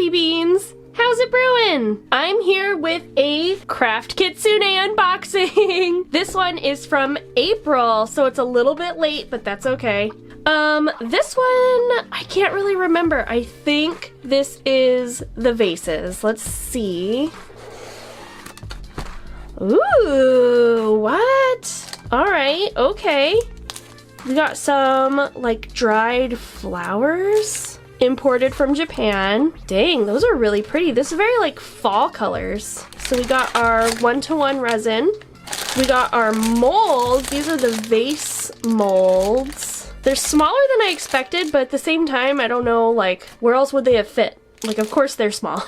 coffee beans. How's it brewing? I'm here with a Craft Kitsune unboxing. This one is from April, so it's a little bit late, but that's okay. This one, I can't really remember. I think this is the vases. Let's see. Ooh, what? All right, okay. We got some like dried flowers imported from Japan. Dang, those are really pretty. This is very like fall colors. So we got our 1-to-1 resin. We got our molds. These are the vase molds. They're smaller than I expected, but at the same time, I don't know, like, where else would they have fit? Like, of course they're small.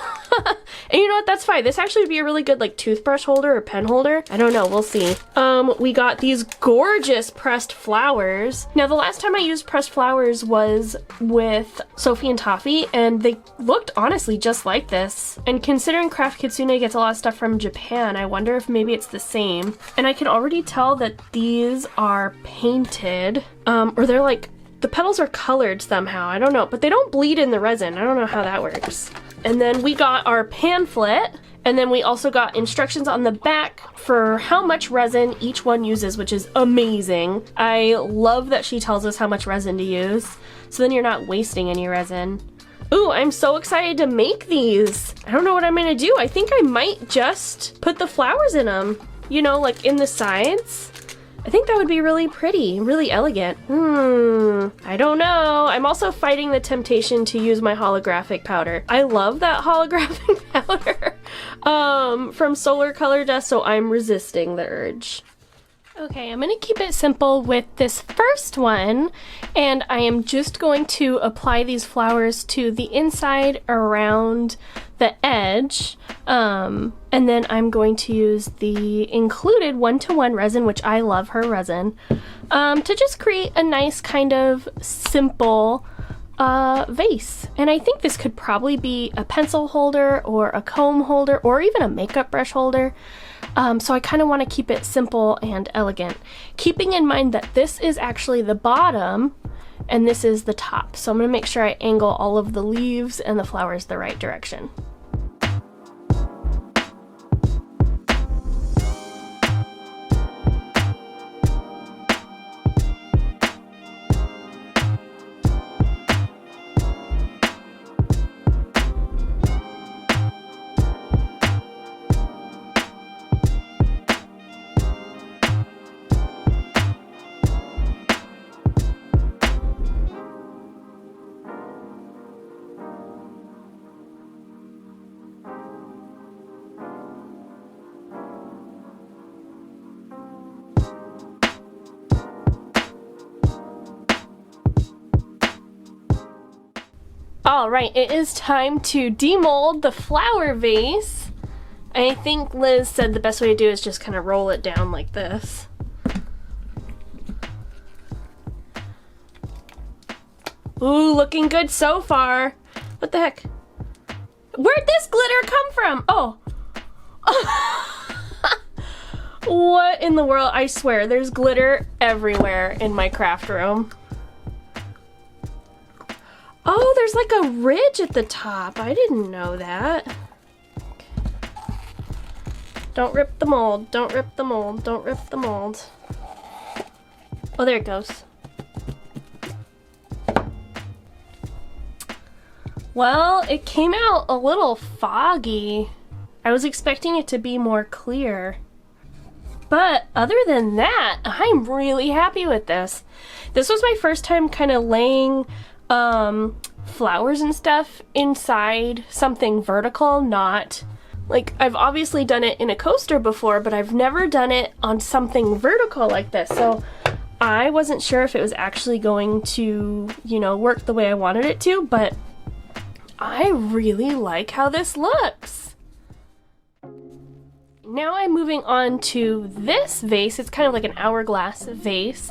And you know what? That's fine. This actually would be a really good, like, toothbrush holder or pen holder. I don't know. We'll see. We got these gorgeous pressed flowers. Now, the last time I used pressed flowers was with Sophie and Toffee, and they looked honestly just like this. And considering Craft Kitsune gets a lot of stuff from Japan, I wonder if maybe it's the same. And I can already tell that these are painted, or they're like, the petals are colored somehow, I don't know, but they don't bleed in the resin. I don't know how that works. And then we got our pamphlet, and then we also got instructions on the back for how much resin each one uses, which is amazing. I love that she tells us how much resin to use, so then you're not wasting any resin. Ooh, I'm so excited to make these. I don't know what I'm gonna do. I think I might just put the flowers in them, you know, like in the sides. I think that would be really pretty, really elegant. I don't know. I'm also fighting the temptation to use my holographic powder. I love that holographic powder from Solar Color Dust, so I'm resisting the urge. Okay, I'm gonna keep it simple with this first one, and I am just going to apply these flowers to the inside around the edge, and then I'm going to use the included 1-to-1 resin, which I love her resin, to just create a nice kind of simple vase. And I think this could probably be a pencil holder or a comb holder or even a makeup brush holder. So I kind of want to keep it simple and elegant, keeping in mind that this is actually the bottom and this is the top. So I'm going to make sure I angle all of the leaves and the flowers the right direction. Alright, it is time to demold the flower vase. I think Liz said the best way to do is just kind of roll it down like this. Ooh, looking good so far. What the heck? Where'd this glitter come from? Oh. What in the world? I swear, there's glitter everywhere in my craft room. Oh, there's like a ridge at the top. I didn't know that. Don't rip the mold. Don't rip the mold. Don't rip the mold. Oh, there it goes. Well, it came out a little foggy. I was expecting it to be more clear. But other than that, I'm really happy with this. This was my first time kind of laying flowers and stuff inside something vertical, not like, I've obviously done it in a coaster before, but I've never done it on something vertical like this. So I wasn't sure if it was actually going to, you know, work the way I wanted it to, but I really like how this looks. Now I'm moving on to this vase. It's kind of like an hourglass vase,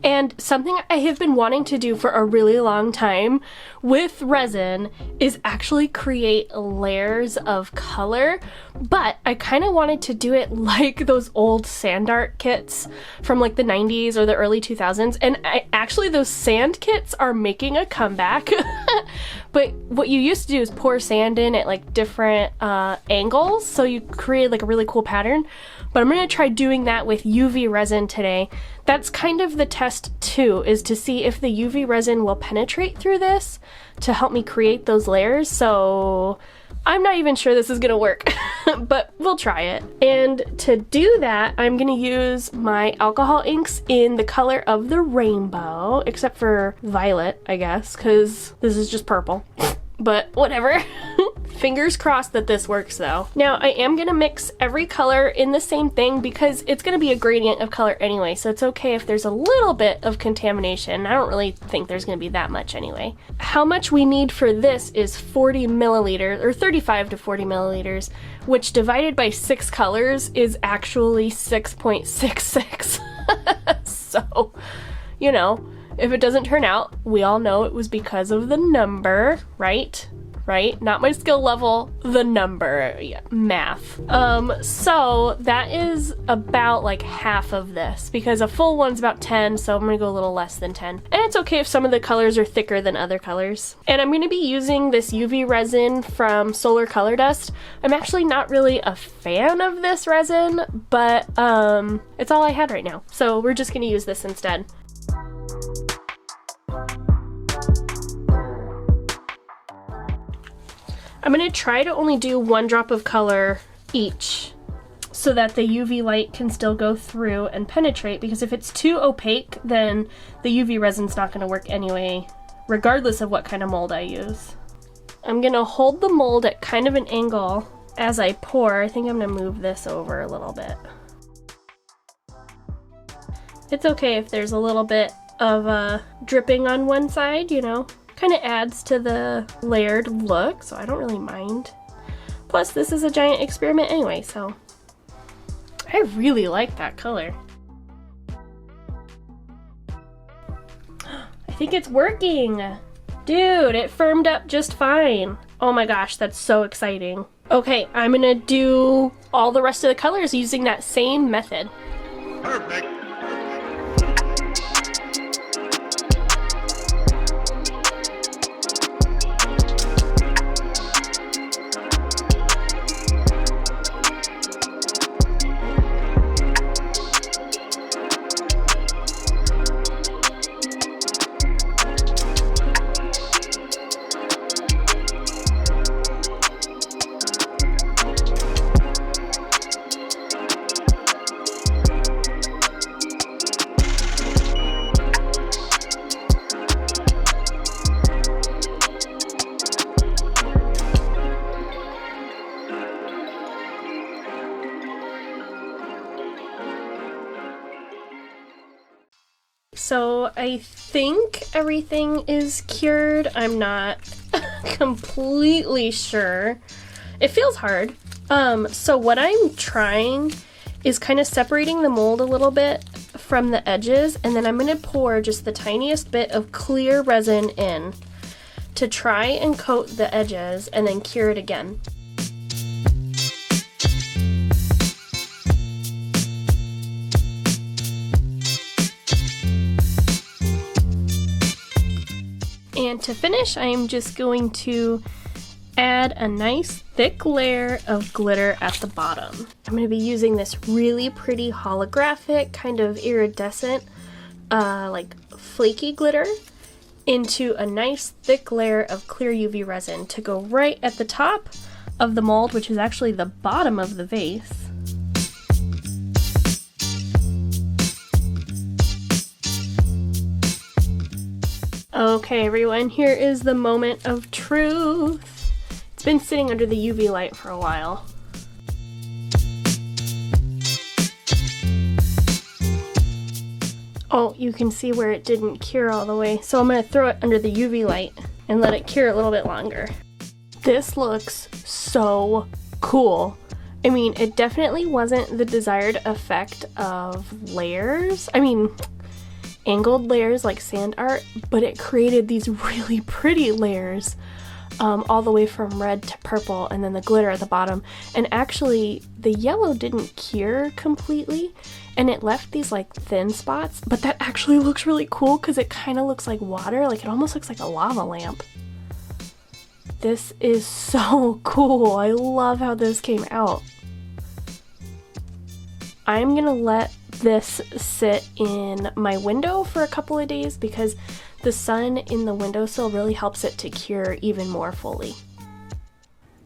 And something I have been wanting to do for a really long time with resin is actually create layers of color, but I kind of wanted to do it like those old sand art kits from like the 90s or the early 2000s, and actually those sand kits are making a comeback. But what you used to do is pour sand in at like different angles, so you create like a really cool pattern. But I'm gonna try doing that with UV resin today. That's kind of the test too, is to see if the UV resin will penetrate through this to help me create those layers. So I'm not even sure this is gonna work, but we'll try it. And to do that, I'm gonna use my alcohol inks in the color of the rainbow, except for violet, I guess, because this is just purple. But whatever. Fingers crossed that this works though. Now I am gonna mix every color in the same thing because it's gonna be a gradient of color anyway, so it's okay if there's a little bit of contamination. I don't really think there's gonna be that much anyway. How much we need for this is 40 milliliters, or 35 to 40 milliliters, which divided by 6 colors is actually 6.66. So, you know, if it doesn't turn out, we all know it was because of the number, right? Right? Not my skill level, the number, yeah, math. So that is about like half of this because a full one's about 10, so I'm gonna go a little less than 10. And it's okay if some of the colors are thicker than other colors. And I'm gonna be using this UV resin from Solar Color Dust. I'm actually not really a fan of this resin, but it's all I had right now. So we're just gonna use this instead. I'm gonna try to only do 1 drop of color each so that the UV light can still go through and penetrate, because if it's too opaque, then the UV resin's not gonna work anyway, regardless of what kind of mold I use. I'm gonna hold the mold at kind of an angle as I pour. I think I'm gonna move this over a little bit. It's okay if there's a little bit of dripping on one side, you know. Kind of adds to the layered look, so I don't really mind. Plus, this is a giant experiment anyway, so I really like that color. I think it's working! Dude, it firmed up just fine. Oh my gosh, that's so exciting. Okay, I'm gonna do all the rest of the colors using that same method. Perfect. So I think everything is cured. I'm not completely sure. It feels hard. So what I'm trying is kind of separating the mold a little bit from the edges, and then I'm going to pour just the tiniest bit of clear resin in to try and coat the edges and then cure it again. And to finish, I am just going to add a nice thick layer of glitter at the bottom. I'm going to be using this really pretty holographic, kind of iridescent, like flaky glitter into a nice thick layer of clear UV resin to go right at the top of the mold, which is actually the bottom of the vase. Okay everyone, here is the moment of truth. It's been sitting under the UV light for a while. Oh, you can see where it didn't cure all the way, so I'm going to throw it under the UV light and let it cure a little bit longer. This looks so cool. I mean, it definitely wasn't the desired effect of layers. I mean, angled layers like sand art, but it created these really pretty layers all the way from red to purple, and then the glitter at the bottom. And actually the yellow didn't cure completely and it left these like thin spots, but that actually looks really cool because it kind of looks like water, like it almost looks like a lava lamp. This is so cool. I love how this came out. I'm gonna let this sit in my window for a couple of days because the sun in the windowsill really helps it to cure even more fully.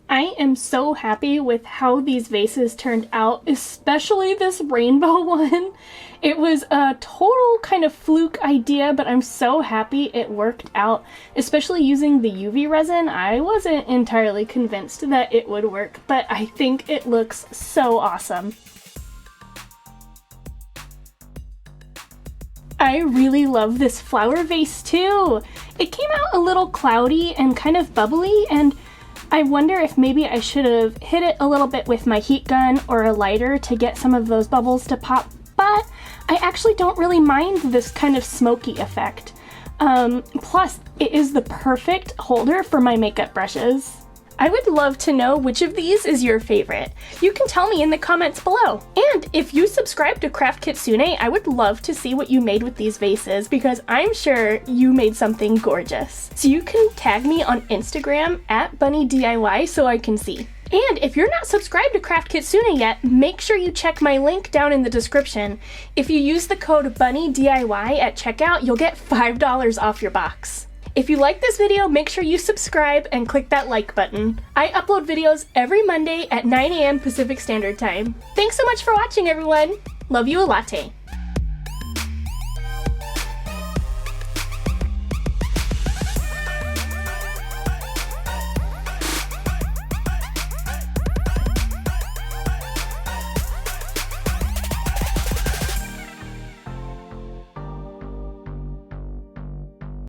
I am so happy with how these vases turned out, especially this rainbow one. It was a total kind of fluke idea, but I'm so happy it worked out, especially using the UV resin. I wasn't entirely convinced that it would work, but I think it looks so awesome. I really love this flower vase too. It came out a little cloudy and kind of bubbly, and I wonder if maybe I should have hit it a little bit with my heat gun or a lighter to get some of those bubbles to pop, but I actually don't really mind this kind of smoky effect. Plus, it is the perfect holder for my makeup brushes. I would love to know which of these is your favorite. You can tell me in the comments below. And if you subscribe to Craft Kitsune, I would love to see what you made with these vases because I'm sure you made something gorgeous. So you can tag me on Instagram at BunnieDIY so I can see. And if you're not subscribed to Craft Kitsune yet, make sure you check my link down in the description. If you use the code BunnieDIY at checkout, you'll get $5 off your box. If you like this video, make sure you subscribe and click that like button. I upload videos every Monday at 9 a.m. Pacific Standard Time. Thanks so much for watching, everyone. Love you a latte.